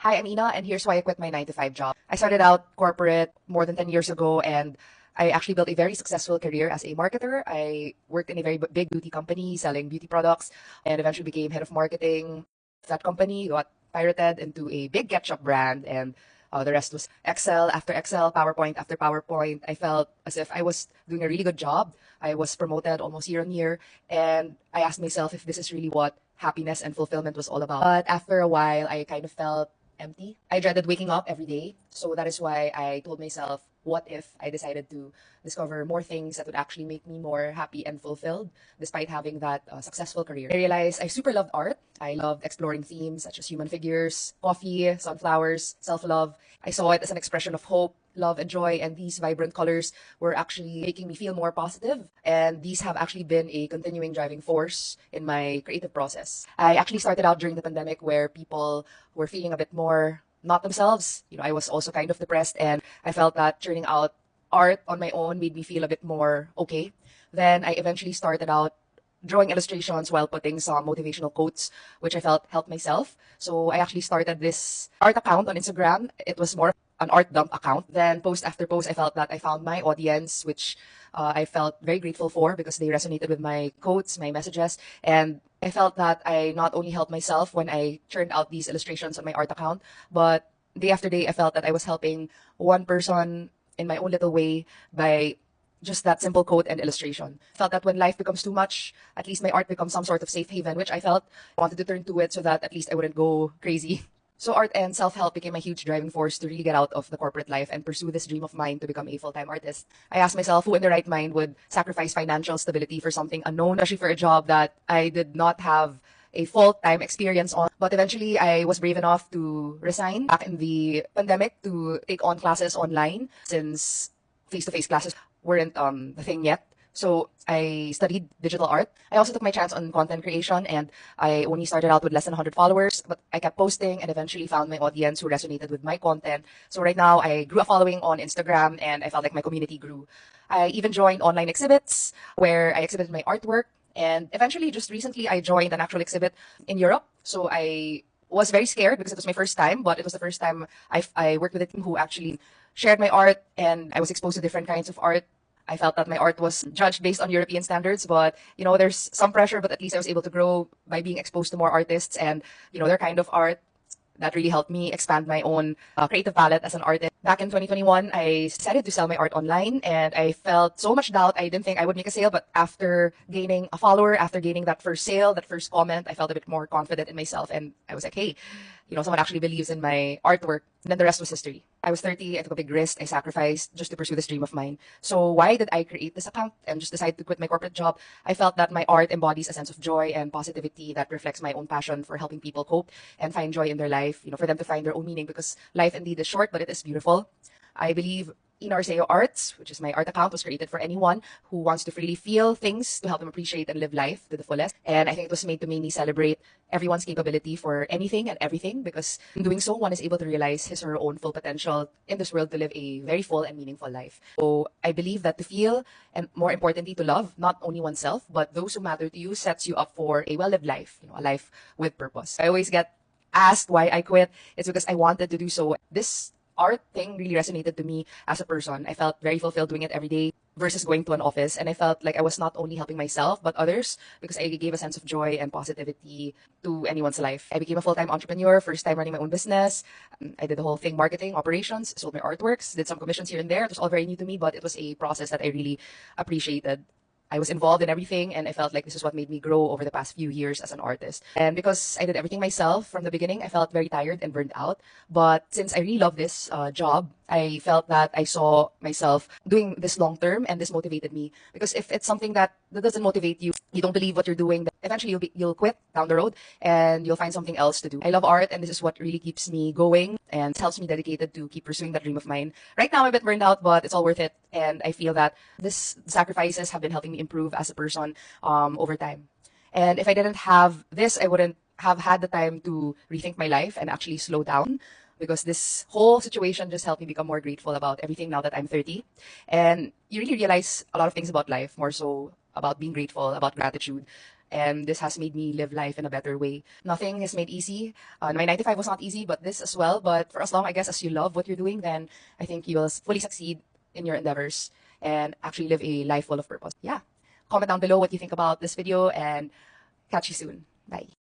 Hi, I'm Ina, and here's why I quit my 9 to 5 job. I started out corporate more than 10 years ago, and I actually built a very successful career as a marketer. I worked in a very big beauty company selling beauty products and eventually became head of marketing. That company got pirated into a big ketchup brand, and the rest was Excel after Excel, PowerPoint after PowerPoint. I felt as if I was doing a really good job. I was promoted almost year on year, and I asked myself if this is really what happiness and fulfillment was all about. But after a while, I kind of felt empty. I dreaded waking up every day. So that is why I told myself, what if I decided to discover more things that would actually make me more happy and fulfilled despite having that successful career? I realized I super loved art. I loved exploring themes such as human figures, coffee, sunflowers, self-love. I saw it as an expression of hope, love, and joy, and these vibrant colors were actually making me feel more positive, and these have actually been a continuing driving force in my creative process. I actually started out during the pandemic where people were feeling a bit more not themselves. I was also kind of depressed, and I felt that churning out art on my own made me feel a bit more okay. Then I eventually started out drawing illustrations while putting some motivational quotes, which I felt helped myself. So I actually started this art account on Instagram. It was more an art dump account. Then post after post, I felt that I found my audience, which I felt very grateful for because they resonated with my quotes, my messages, and I felt that I not only helped myself when I churned out these illustrations on my art account, but day after day, I felt that I was helping one person in my own little way by just that simple quote and illustration. Felt that when life becomes too much, at least my art becomes some sort of safe haven, which I felt I wanted to turn to it so that at least I wouldn't go crazy. So art and self-help became a huge driving force to really get out of the corporate life and pursue this dream of mine to become a full-time artist. I asked myself who in their right mind would sacrifice financial stability for something unknown, especially for a job that I did not have a full-time experience on. But eventually, I was brave enough to resign back in the pandemic to take on classes online since face-to-face classes weren't the thing yet. So I studied digital art. I also took my chance on content creation, and I only started out with less than 100 followers, but I kept posting and eventually found my audience who resonated with my content. So right now I grew a following on Instagram, and I felt like my community grew. I even joined online exhibits where I exhibited my artwork, and eventually just recently I joined an actual exhibit in Europe. So I was very scared because it was my first time, but it was the first time I worked with a team who actually shared my art, and I was exposed to different kinds of art. I felt that my art was judged based on European standards, but there's some pressure, but at least I was able to grow by being exposed to more artists and their kind of art. That really helped me expand my own creative palette as an artist. Back in 2021, I decided to sell my art online, and I felt so much doubt. I didn't think I would make a sale, but after gaining a follower, after gaining that first sale, that first comment, I felt a bit more confident in myself, and I was like, hey, someone actually believes in my artwork. And then the rest was history. I was 30, I took a big risk, I sacrificed just to pursue this dream of mine. So why did I create this account and just decide to quit my corporate job? I felt that my art embodies a sense of joy and positivity that reflects my own passion for helping people cope and find joy in their life, for them to find their own meaning, because life indeed is short, but it is beautiful. I believe Ina Arceo Arts, which is my art account, was created for anyone who wants to freely feel things to help them appreciate and live life to the fullest. And I think it was made to mainly celebrate everyone's capability for anything and everything, because in doing so, one is able to realize his or her own full potential in this world to live a very full and meaningful life. So I believe that to feel, and more importantly, to love not only oneself, but those who matter to you, sets you up for a well-lived life, a life with purpose. I always get asked why I quit. It's because I wanted to do so. This art thing really resonated to me as a person. I felt very fulfilled doing it every day versus going to an office. And I felt like I was not only helping myself, but others, because I gave a sense of joy and positivity to anyone's life. I became a full-time entrepreneur, first time running my own business. I did the whole thing, marketing, operations, sold my artworks, did some commissions here and there. It was all very new to me, but it was a process that I really appreciated. I was involved in everything, and I felt like this is what made me grow over the past few years as an artist. And because I did everything myself from the beginning, I felt very tired and burned out. But since I really love this job, I felt that I saw myself doing this long term, and this motivated me. Because if it's something that doesn't motivate you, you don't believe what you're doing, then eventually you'll quit down the road and you'll find something else to do. I love art, and this is what really keeps me going and helps me dedicated to keep pursuing that dream of mine. Right now, I'm a bit burned out, but it's all worth it. And I feel that this sacrifices have been helping me improve as a person over time. And if I didn't have this, I wouldn't have had the time to rethink my life and actually slow down, because this whole situation just helped me become more grateful about everything now that I'm 30. And you really realize a lot of things about life, more so about being grateful, about gratitude. And this has made me live life in a better way. Nothing is made easy. My 9 to 5 was not easy, but this as well. But for as long, I guess, as you love what you're doing, then I think you will fully succeed in your endeavors and actually live a life full of purpose. Yeah. Comment down below what you think about this video and catch you soon. Bye.